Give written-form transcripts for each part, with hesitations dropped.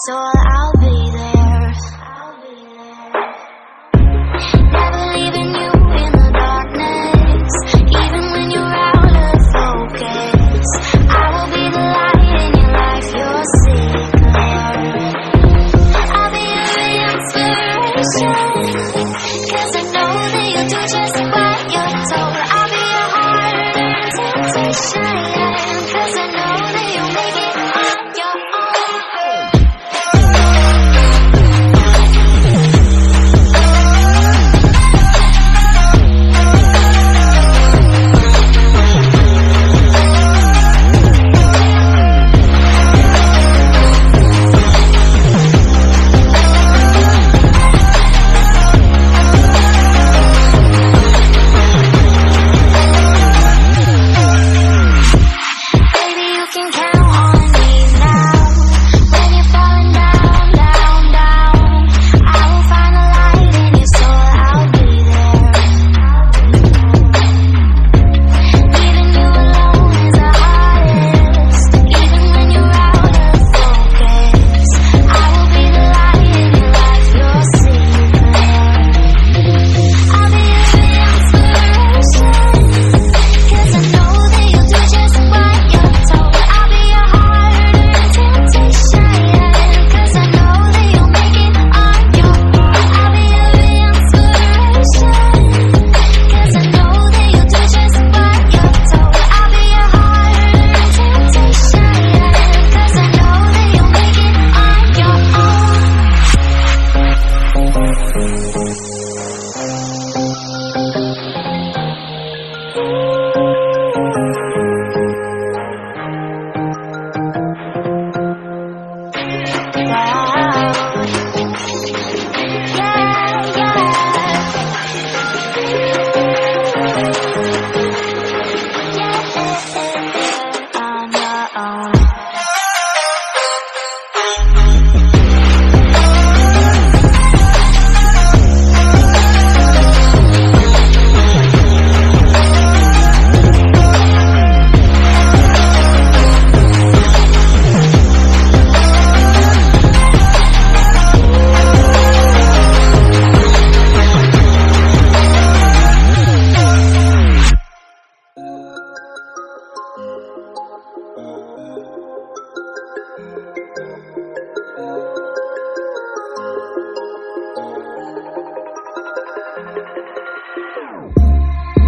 soul, I'll be there. Never leaving you in the darkness, even when you're out of focus. I will be the light in your life, your secret. I'll be your inspiration, 'cause I know that you'll do just what you're told. I'll be your heart and temptation, 'cause I know that you'll make it on your own.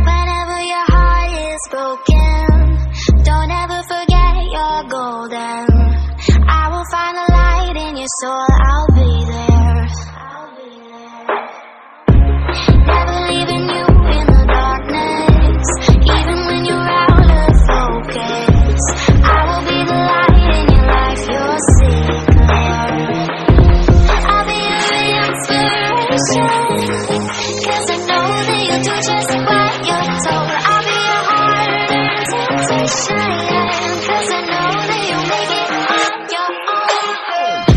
Whenever your heart is broken, don't ever forget you're golden. I will find the light in your soul, I'll be there. Never leaving you in the darkness, even when you're out of focus. I will be the light in your life, your secret. I'll be your inspiration, 'cause I know that you'll do just what you're told. I'll be your heart and temptation, 'cause I know that you'll make it on your own.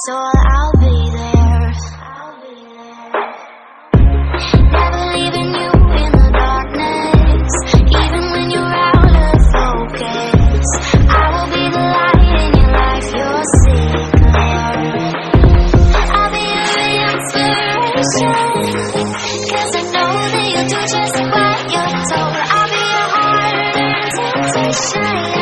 so I'll be there. Never leaving you in the darkness, even when you're out of focus. I will be the light in your life, your secret. I'll be your inspiration, 'cause I know that you'll do just what you're told. I'll be your heart and temptation.